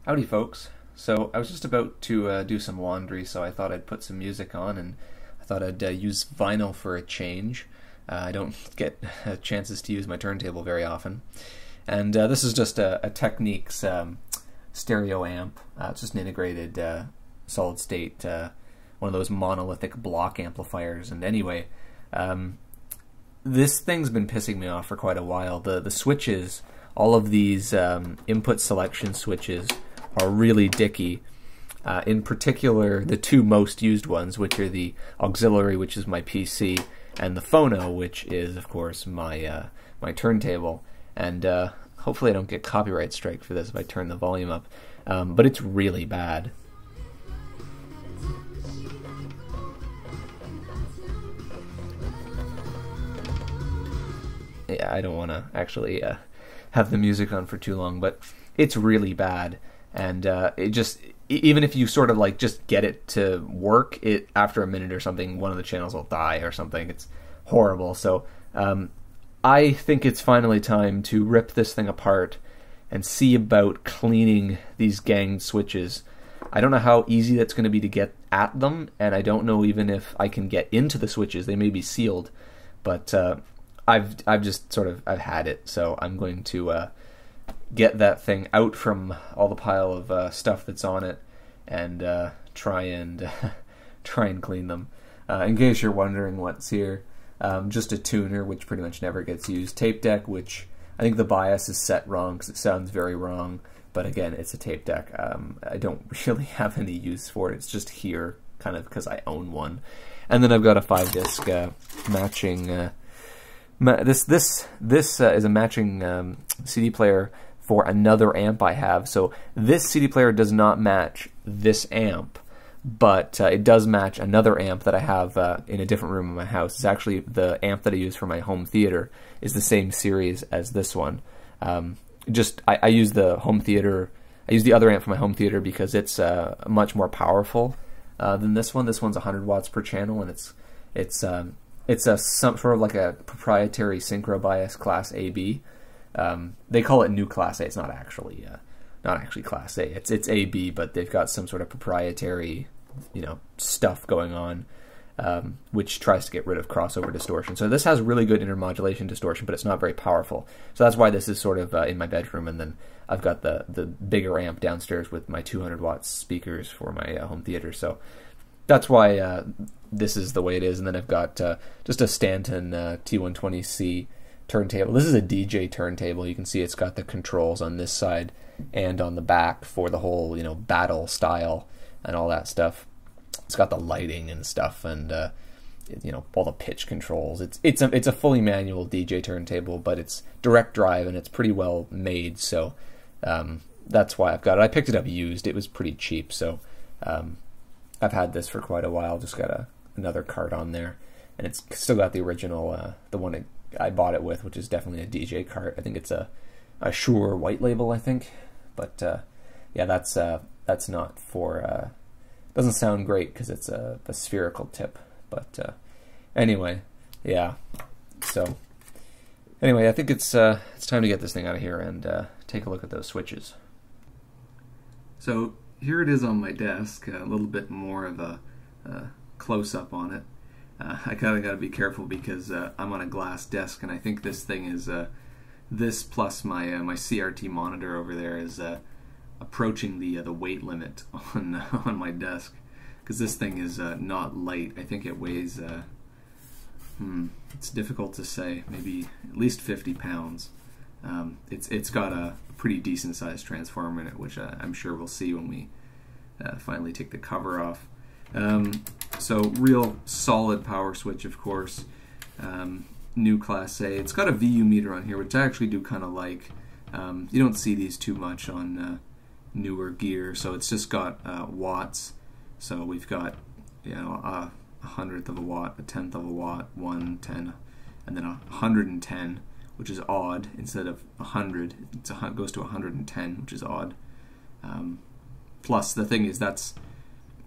Howdy folks. So I was just about to do some laundry, so I thought I'd put some music on, and I thought I'd use vinyl for a change. I don't get chances to use my turntable very often. And this is just a Technics stereo amp. It's just an integrated solid state, one of those monolithic block amplifiers. And anyway, this thing's been pissing me off for quite a while. The switches, all of these input selection switches are really dicky. In particular, the two most used ones, which are the auxiliary, which is my PC, and the phono, which is, of course, my my turntable. And hopefully I don't get copyright strike for this if I turn the volume up. But it's really bad. Yeah, I don't want to actually have the music on for too long, but it's really bad. And it just, even if you sort of like just get it to work, it after a minute or something, one of the channels will die or something. It's horrible. So I think it's finally time to rip this thing apart and see about cleaning these ganged switches. I don't know how easy that's going to be to get at them, and I don't know even if I can get into the switches. They may be sealed, but I've just sort of, I've had it, so I'm going to get that thing out from all the pile of stuff that's on it and try and clean them. In case you're wondering what's here, just a tuner, which pretty much never gets used. Tape deck, which I think the bias is set wrong because it sounds very wrong, but again, it's a tape deck. I don't really have any use for it. It's just here, kind of because I own one. And then I've got a 5-disc matching. This is a matching CD player for another amp I have. So this CD player does not match this amp, but it does match another amp that I have in a different room in my house. It's actually the amp that I use for my home theater is the same series as this one. I use the home theater. I use the other amp for my home theater because it's much more powerful than this one. This one's 100 watts per channel, and it's some sort of like a proprietary synchro bias class AB. They call it new class A. It's not actually class A. It's AB, but they've got some sort of proprietary, stuff going on, which tries to get rid of crossover distortion. So this has really good intermodulation distortion, but it's not very powerful. So that's why this is sort of in my bedroom, and then I've got the bigger amp downstairs with my 200 watts speakers for my home theater. So that's why this is the way it is. And then I've got just a Stanton T120C turntable. This is a DJ turntable. You can see it's got the controls on this side and on the back for the whole, battle style and all that stuff. It's got the lighting and stuff, and all the pitch controls. It's a fully manual DJ turntable, but it's direct drive and it's pretty well made. So that's why I've got it. I picked it up used. It was pretty cheap, so I've had this for quite a while. Just got another cart on there, and it's still got the original, the one I bought it with, which is definitely a DJ cart. I think it's a Shure white label, I think. But yeah, that's not for. Doesn't sound great because it's a spherical tip. But anyway, yeah. So anyway, I think it's time to get this thing out of here and take a look at those switches. So here it is on my desk, a little bit more of a close-up on it. I kind of got to be careful because I'm on a glass desk, and I think this thing is, this plus my my CRT monitor over there is approaching the weight limit on my desk, because this thing is not light. I think it weighs, it's difficult to say, maybe at least 50 pounds. It's got a pretty decent sized transformer in it, which I'm sure we'll see when we finally take the cover off. So real solid power switch, of course. New class A. It's got a VU meter on here, which I actually do kind of like. You don't see these too much on newer gear, so it's just got watts. So we've got a 100th of a watt, a 10th of a watt, 1, 10, and then 110, which is odd. Instead of 100, it goes to 110, which is odd. Plus, the thing is,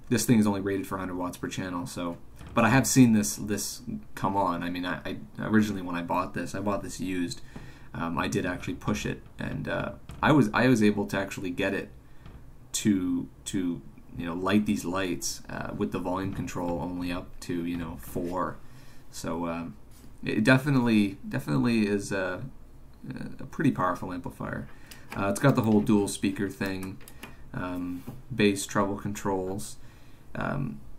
this thing is only rated for 100 watts per channel. So, but I have seen this come on. I mean, I originally, when I bought this used. I did actually push it, and I was able to actually get it to light these lights with the volume control only up to 4. So it definitely is a pretty powerful amplifier. It's got the whole dual speaker thing, bass treble controls.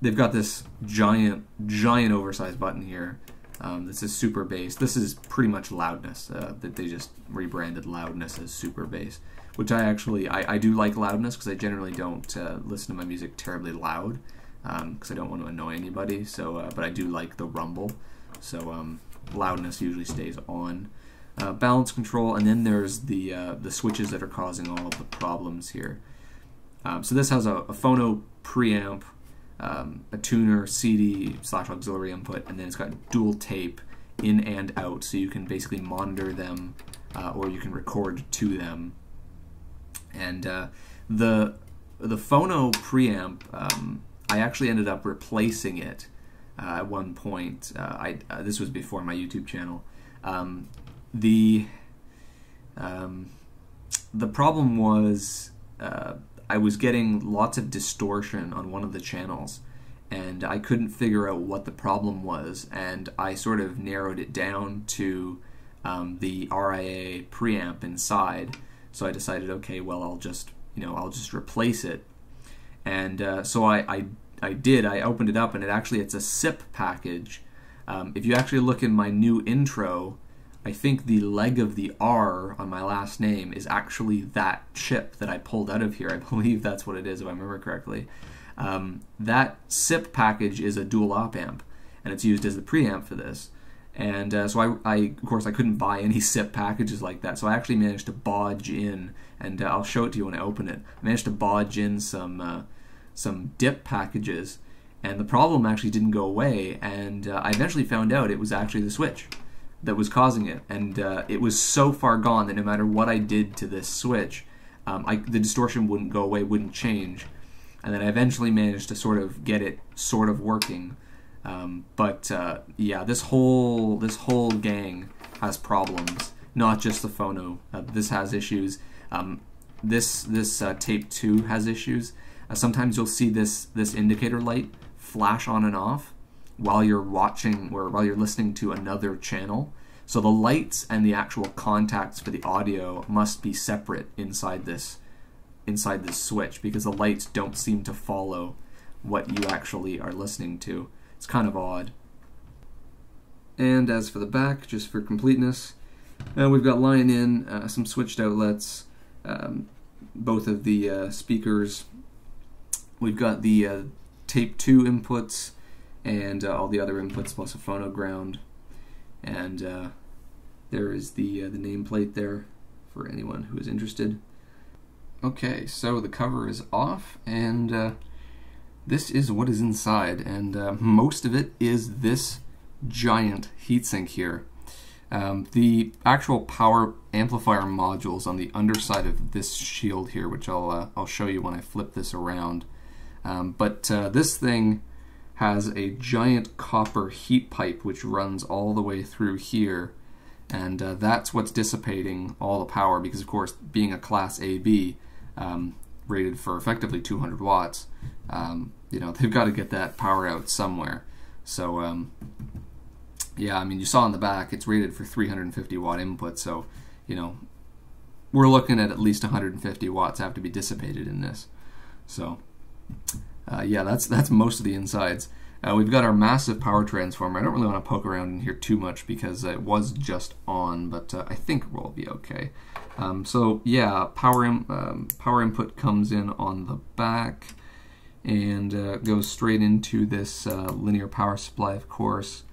They've got this giant oversized button here. This is super bass. This is pretty much loudness. That they just rebranded loudness as super bass, which I do like loudness because I generally don't listen to my music terribly loud because I don't want to annoy anybody. So, but I do like the rumble. So loudness usually stays on. Balance control, and then there's the switches that are causing all of the problems here. So this has a phono preamp, a tuner, CD/auxiliary input, and then it's got dual tape in and out, so you can basically monitor them or you can record to them. And the phono preamp, I actually ended up replacing it at one point. This was before my YouTube channel. The problem was I was getting lots of distortion on one of the channels, and I couldn't figure out what the problem was, and I sort of narrowed it down to the RIA preamp inside. So I decided, okay, well, I'll just replace it. And so I did. I opened it up, and it's a SIP package. If you actually look in my new intro, I think the leg of the R on my last name is actually that chip that I pulled out of here. I believe that's what it is, if I remember correctly. That SIP package is a dual op amp, and it's used as the preamp for this. And so of course, I couldn't buy any SIP packages like that, so I actually managed to bodge in, and I'll show it to you when I open it. I managed to bodge in some dip packages, and the problem actually didn't go away, and I eventually found out it was actually the switch that was causing it, and it was so far gone that no matter what I did to this switch, the distortion wouldn't go away, wouldn't change, and then I eventually managed to sort of get it sort of working. But yeah, this whole gang has problems, not just the phono. This has issues. This tape 2 has issues. Sometimes you'll see this indicator light flash on and off while you're watching or while you're listening to another channel. So the lights and the actual contacts for the audio must be separate inside this switch, because the lights don't seem to follow what you actually are listening to. It's kind of odd. And as for the back, just for completeness, we've got line in, some switched outlets, both of the speakers. We've got the tape 2 inputs, and all the other inputs plus a phono ground, and there is the nameplate there for anyone who is interested. Okay, so the cover is off, and this is what is inside, and most of it is this giant heatsink here. The actual power amplifier modules on the underside of this shield here, which I'll show you when I flip this around. But this thing has a giant copper heat pipe which runs all the way through here, and that's what's dissipating all the power, because of course, being a class AB, rated for effectively 200 watts, they've got to get that power out somewhere. So yeah, I mean, you saw in the back it's rated for 350 watt input, so we're looking at least 150 watts have to be dissipated in this. So yeah, that's most of the insides. We've got our massive power transformer. I don't really want to poke around in here too much because it was just on, but I think we'll be okay. So yeah, power input comes in on the back and goes straight into this linear power supply, of course.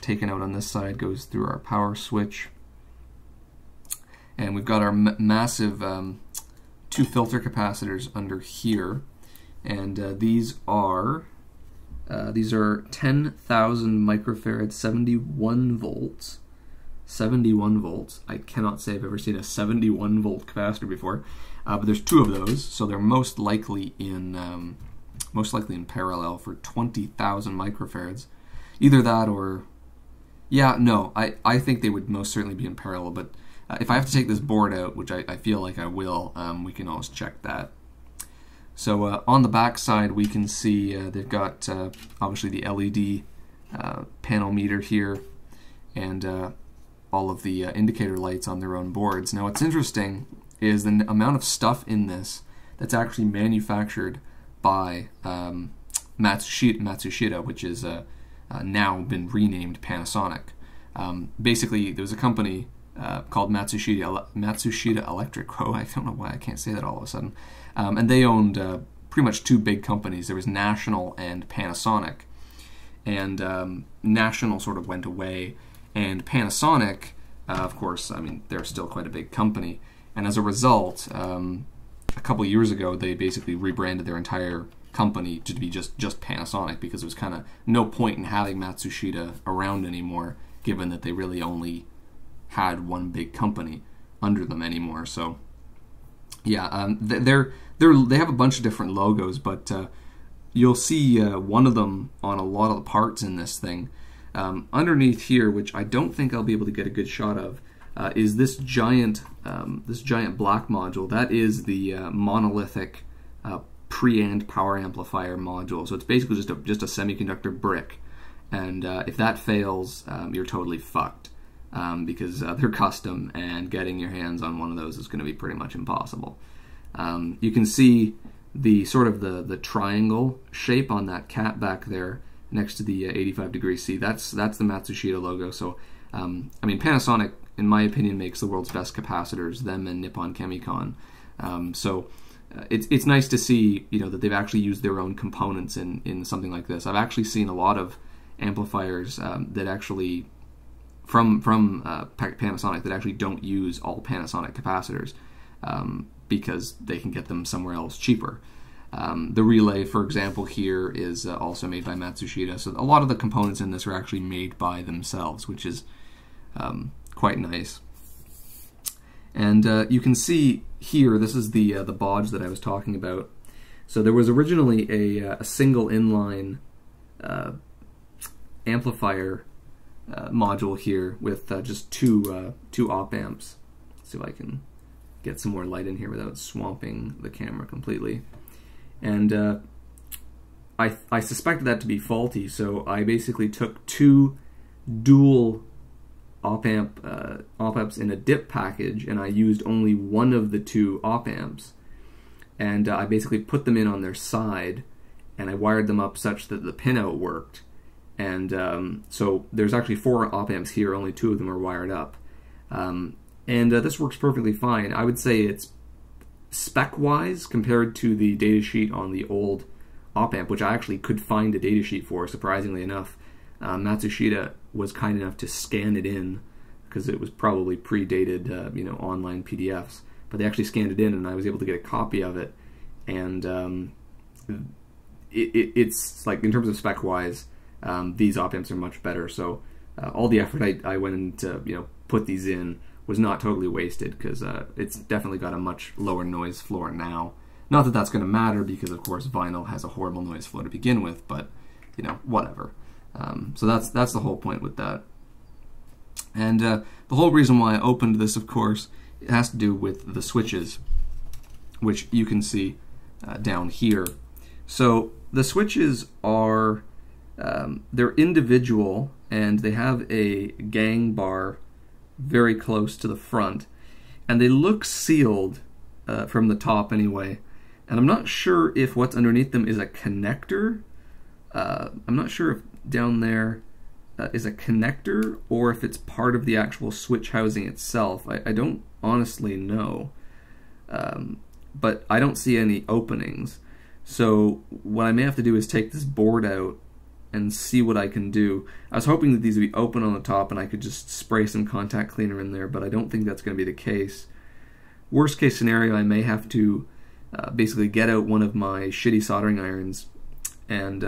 Taken out on this side, goes through our power switch. And we've got our massive 2 filter capacitors under here. And these are 10,000 microfarad, 71 volts. 71 volts. I cannot say I've ever seen a 71 volt capacitor before, but there's 2 of those, so they're most likely in parallel for 20,000 microfarads. Either that or, yeah, no, I think they would most certainly be in parallel. But if I have to take this board out, which I feel like I will, we can always check that. So on the back side, we can see they've got obviously the LED panel meter here, and all of the indicator lights on their own boards. Now what's interesting is the amount of stuff in this that's actually manufactured by Matsushita, which is now been renamed Panasonic. Basically, there was a company called Matsushita Electric. Oh, I don't know why I can't say that all of a sudden. And they owned pretty much two big companies. There was National and Panasonic. And National sort of went away, and Panasonic, of course, I mean, they're still quite a big company. And as a result, a couple years ago, they basically rebranded their entire company to be just Panasonic, because there was kind of no point in having Matsushita around anymore, given that they really only had one big company under them anymore. So yeah, they have a bunch of different logos, but you'll see one of them on a lot of the parts in this thing. Underneath here, which I don't think I'll be able to get a good shot of, is this giant black module. That is the monolithic preamp power amplifier module. So it's basically just a semiconductor brick, and if that fails, you're totally fucked, because they're custom, and getting your hands on one of those is going to be pretty much impossible. You can see the sort of the triangle shape on that cap back there next to the 85° C. That's the Matsushita logo. So I mean, Panasonic, in my opinion, makes the world's best capacitors, them and Nippon Chemicon. So it's nice to see, you know, that they've actually used their own components in something like this. I've actually seen a lot of amplifiers that actually from Panasonic that actually don't use all Panasonic capacitors, because they can get them somewhere else cheaper. The relay, for example, here is also made by Matsushita, so a lot of the components in this are actually made by themselves, which is quite nice. And you can see here, this is the bodge that I was talking about. So there was originally a single inline amplifier module here with just two op amps. Let's see if I can get some more light in here without swamping the camera completely. And I suspected that to be faulty, so I basically took two dual op amps in a dip package, and I used only one of the two op amps, and I basically put them in on their side, and I wired them up such that the pinout worked. And so there's actually 4 op amps here, only 2 of them are wired up. And this works perfectly fine. I would say it's spec-wise, compared to the datasheet on the old op amp, which I actually could find a datasheet for, surprisingly enough. Matsushita was kind enough to scan it in, because it was probably predated, you know, online PDFs. But they actually scanned it in, and I was able to get a copy of it. And it's like, in terms of spec-wise, these op amps are much better. So all the effort I went into, you know, put these in was not totally wasted, because it's definitely got a much lower noise floor now. Not that that's going to matter, because of course vinyl has a horrible noise floor to begin with, but you know, whatever. So that's the whole point with that. And the whole reason why I opened this, of course, it has to do with the switches, which you can see down here. So the switches are they're individual, and they have a gang bar very close to the front, and they look sealed from the top anyway. And I'm not sure if what's underneath them is a connector. I'm not sure if down there is a connector, or if it's part of the actual switch housing itself. I don't honestly know, but I don't see any openings. So what I may have to do is take this board out and see what I can do. I was hoping that these would be open on the top and I could just spray some contact cleaner in there, but I don't think that's going to be the case. Worst case scenario, I may have to basically get out one of my shitty soldering irons, and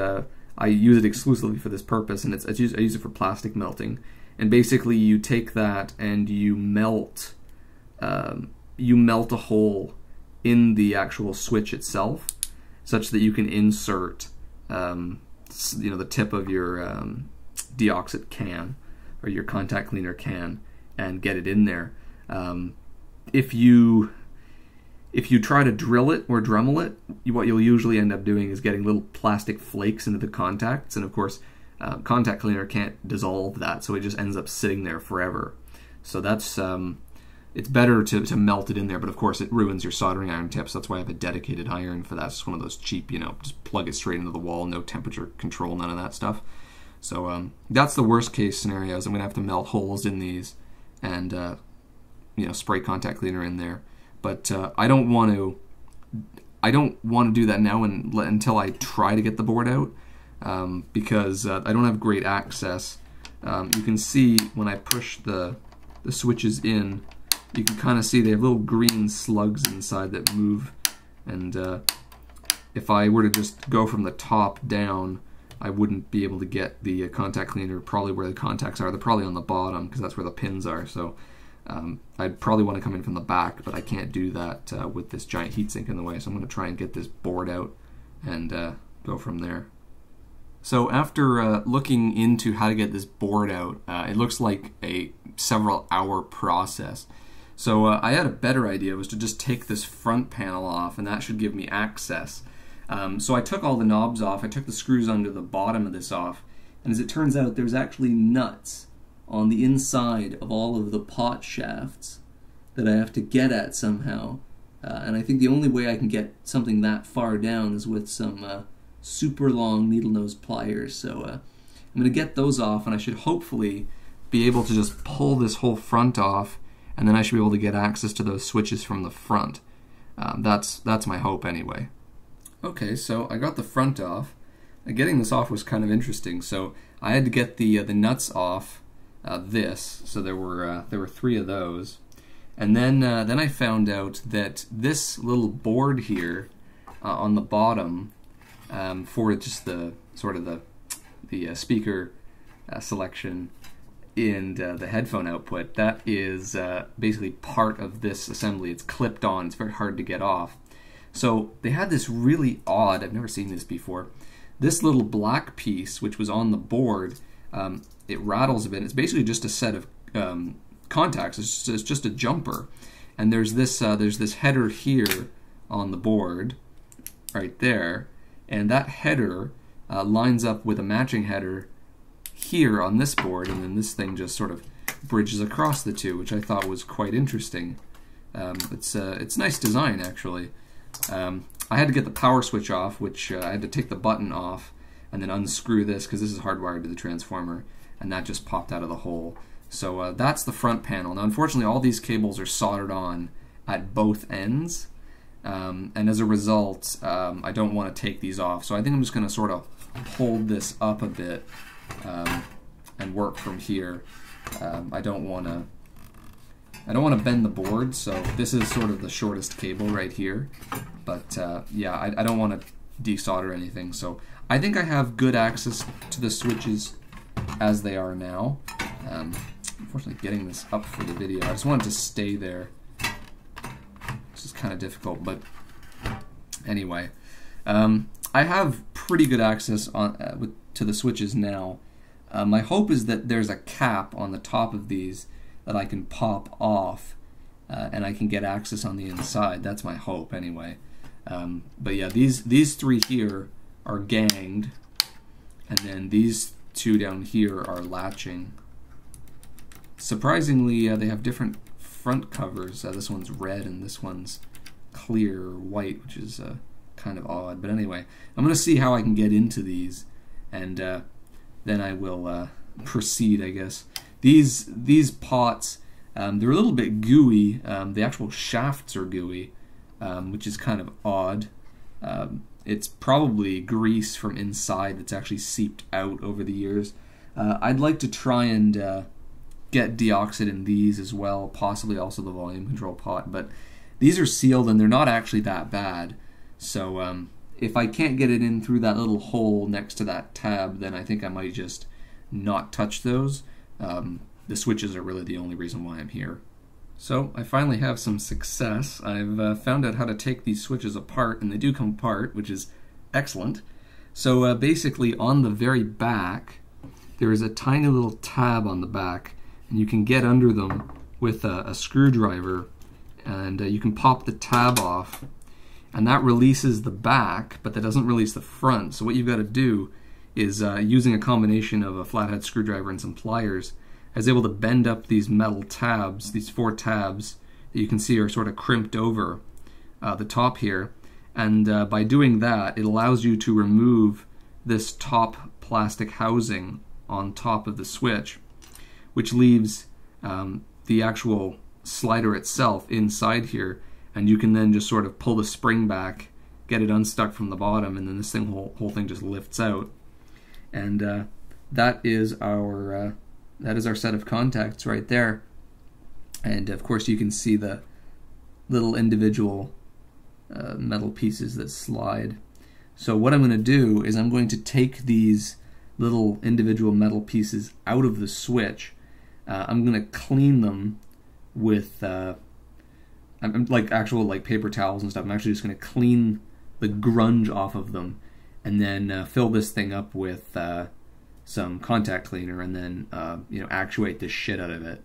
I use it exclusively for this purpose, and I use it for plastic melting. And basically you take that and you melt a hole in the actual switch itself, such that you can insert you know, the tip of your deoxit can, or your contact cleaner can, and get it in there. If you if you try to drill it or Dremel it, what you'll usually end up doing is getting little plastic flakes into the contacts, and of course, contact cleaner can't dissolve that, so it just ends up sitting there forever. So that's it's better to melt it in there, but of course it ruins your soldering iron tips. That's why I have a dedicated iron for that. It's just one of those cheap, just plug it straight into the wall, no temperature control, none of that stuff. So that's the worst case scenarios. I'm gonna have to melt holes in these and spray contact cleaner in there. But I don't want to do that now until I try to get the board out, because I don't have great access. You can see when I push the switches in, you can kind of see they have little green slugs inside that move, and if I were to just go from the top down, I wouldn't be able to get the contact cleaner probably where the contacts are. They're probably on the bottom because that's where the pins are. So I'd probably want to come in from the back, but I can't do that with this giant heatsink in the way. So I'm going to try and get this board out and go from there. So after looking into how to get this board out, it looks like a several hour process. So I had a better idea, was to just take this front panel off, and that should give me access. So I took all the knobs off, I took the screws under the bottom of this off, and as it turns out, there's actually nuts on the inside of all of the pot shafts that I have to get at somehow. And I think the only way I can get something that far down is with some super long needle nose pliers. So I'm going to get those off, and I should hopefully be able to just pull this whole front off, and then I should be able to get access to those switches from the front. That's my hope anyway. Okay, so I got the front off. Getting this off was kind of interesting. So I had to get the nuts off this. So there were 3 of those, and then I found out that this little board here on the bottom for just the sort of the speaker selection and the headphone output, that is basically part of this assembly. It's clipped on. It's very hard to get off. So they had this really odd, I've never seen this before, this little black piece which was on the board, it rattles a bit. It's basically just a set of contacts. It's just a jumper, and there's this header here on the board right there, and that header lines up with a matching header here on this board, and then this thing just sort of bridges across the two, which I thought was quite interesting. It's nice design, actually. I had to get the power switch off, which I had to take the button off and then unscrew this because this is hardwired to the transformer, and that just popped out of the hole. So that's the front panel. Now unfortunately all these cables are soldered on at both ends, and as a result I don't want to take these off. So I think I'm just going to sort of hold this up a bit and work from here. I don't want to bend the board, so this is sort of the shortest cable right here. But yeah, I don't want to desolder anything, so I think I have good access to the switches as they are now. Unfortunately, getting this up for the video, I just wanted to stay there. This is kind of difficult, but anyway, I have pretty good access to the switches now. My hope is that there's a cap on the top of these that I can pop off, and I can get access on the inside. That's my hope anyway. But yeah, these 3 here are ganged, and then these 2 down here are latching. Surprisingly, they have different front covers. This one's red and this one's clear or white, which is kind of odd. But anyway, I'm going to see how I can get into these, and then I will proceed, I guess. These pots, they're a little bit gooey. The actual shafts are gooey, which is kind of odd. It's probably grease from inside that's actually seeped out over the years. I'd like to try and get deoxit in these as well, possibly also the volume control pot, but these are sealed and they're not actually that bad. So if I can't get it in through that little hole next to that tab, then I think I might just not touch those. The switches are really the only reason why I'm here. So I finally have some success. I've found out how to take these switches apart, and they do come apart, which is excellent. So basically on the very back, there is a tiny little tab on the back, and you can get under them with a screwdriver and you can pop the tab off, and that releases the back, but that doesn't release the front. So what you've got to do is, using a combination of a flathead screwdriver and some pliers, I was able to bend up these metal tabs, these 4 tabs that you can see are sort of crimped over the top here, and by doing that, it allows you to remove this top plastic housing on top of the switch, which leaves the actual slider itself inside here, and you can then just sort of pull the spring back, get it unstuck from the bottom, and then this thing whole thing just lifts out. And that is our set of contacts right there. And of course you can see the little individual metal pieces that slide. So what I'm going to do is I'm going to take these little individual metal pieces out of the switch. I'm going to clean them with like actual paper towels and stuff. I'm actually just going to clean the grunge off of them, and then fill this thing up with some contact cleaner, and then actuate the shit out of it.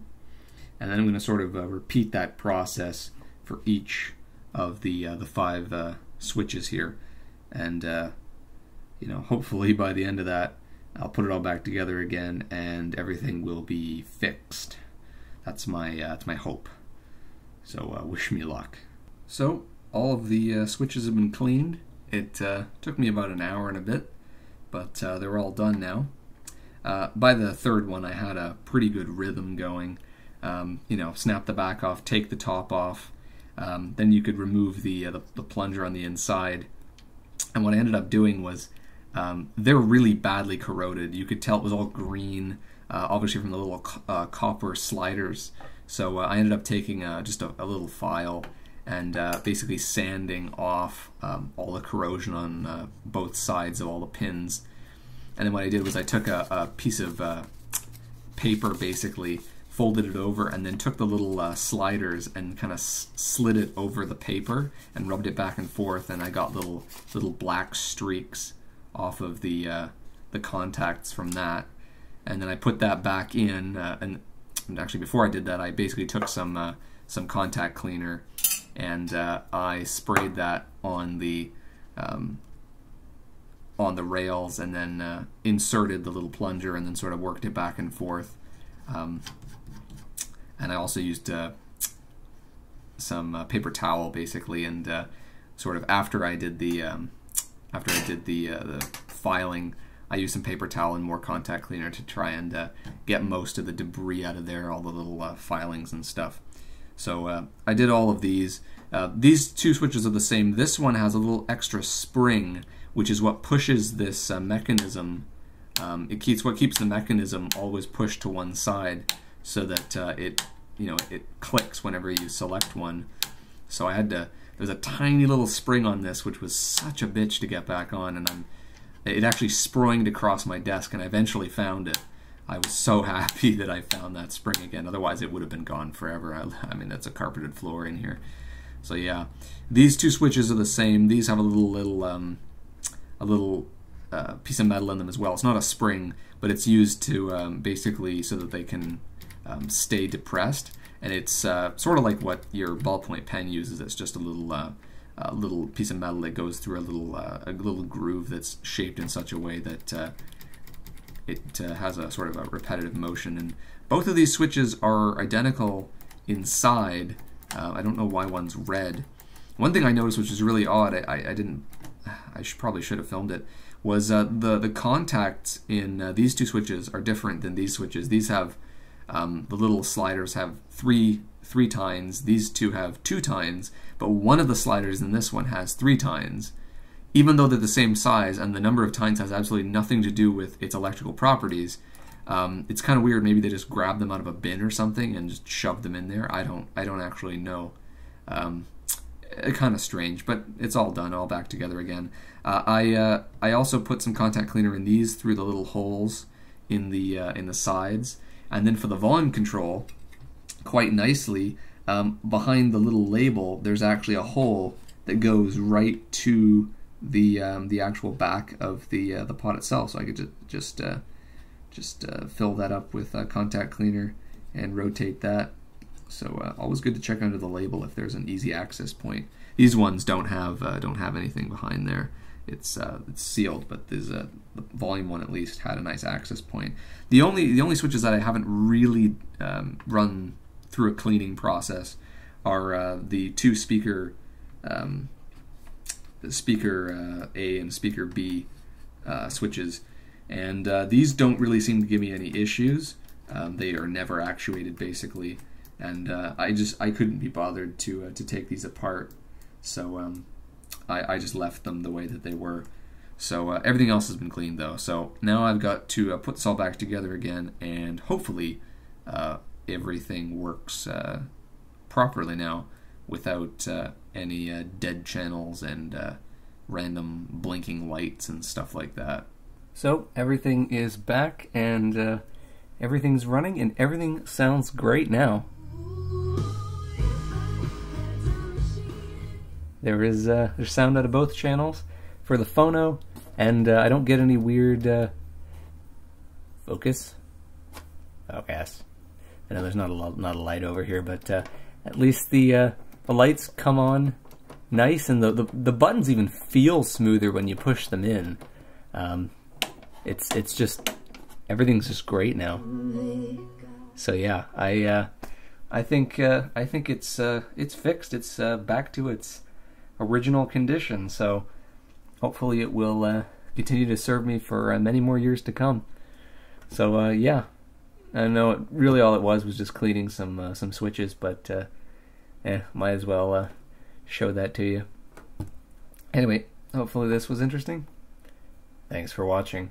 And then I'm going to sort of repeat that process for each of the 5 switches here, and hopefully by the end of that I'll put it all back together again and everything will be fixed. That's my hope. So wish me luck. So all of the switches have been cleaned. It took me about an hour and a bit, but they're all done now. By the 3rd one I had a pretty good rhythm going. Snap the back off, take the top off, then you could remove the plunger on the inside. And what I ended up doing was, they're really badly corroded. You could tell it was all green, obviously from the little copper sliders. So I ended up taking just a little file and basically sanding off all the corrosion on both sides of all the pins. And then what I did was I took a piece of paper, basically folded it over, and then took the little sliders and kind of slid it over the paper and rubbed it back and forth, and I got little black streaks off of the contacts from that. And then I put that back in, and actually before I did that, I basically took some contact cleaner and I sprayed that on the rails, and then inserted the little plunger and then sort of worked it back and forth. And I also used some paper towel basically, and sort of after I did the filing, I used some paper towel and more contact cleaner to try and get most of the debris out of there, all the little filings and stuff. So I did all of these. These 2 switches are the same. This one has a little extra spring, which is what pushes this mechanism. It keeps the mechanism always pushed to one side, so that it clicks whenever you select one. So I had to. There's a tiny little spring on this, which was such a bitch to get back on, and it actually springed across my desk, and I eventually found it. I was so happy that I found that spring again. Otherwise, it would have been gone forever. I mean, that's a carpeted floor in here. So yeah, these 2 switches are the same. These have a little piece of metal in them as well. It's not a spring, but it's used to basically so that they can stay depressed. And it's sort of like what your ballpoint pen uses. It's just a little piece of metal that goes through a little groove that's shaped in such a way that it has a sort of a repetitive motion. And both of these switches are identical inside. I don't know why one's red. One thing I noticed, which is really odd, I probably should have filmed it, was the contacts in these 2 switches are different than these switches. These have the little sliders have three tines. These 2 have 2 tines, but one of the sliders in this one has 3 tines. Even though they're the same size and the number of tines has absolutely nothing to do with its electrical properties, it's kind of weird. Maybe they just grabbed them out of a bin or something and just shoved them in there. I don't actually know. Kind of strange, but it's all done, all back together again. I also put some contact cleaner in these through the little holes in the sides, and then for the volume control, quite nicely, behind the little label, there's actually a hole that goes right to the actual back of the pot itself. So I could just fill that up with contact cleaner and rotate that So always good to check under the label if there's an easy access point. These ones don't have anything behind there. It's sealed, but the volume one at least had a nice access point. The only switches that I haven't really run through a cleaning process are the two speaker A and speaker B switches, and these don't really seem to give me any issues. They are never actuated basically, and I couldn't be bothered to take these apart, so I just left them the way that they were. So everything else has been cleaned though. So now I've got to put this all back together again, and hopefully everything works properly now without any dead channels and random blinking lights and stuff like that. So everything is back, and everything's running, and everything sounds great now. There's sound out of both channels for the phono, and I don't get any weird focus. Focus. I know there's not a light over here, but at least the lights come on nice, and the buttons even feel smoother when you push them in. It's just, everything's just great now. So yeah, I think it's fixed. It's back to its original condition. So hopefully it will continue to serve me for many more years to come. So yeah, I know really all it was just cleaning some switches, but might as well show that to you. Anyway, hopefully this was interesting. Thanks for watching.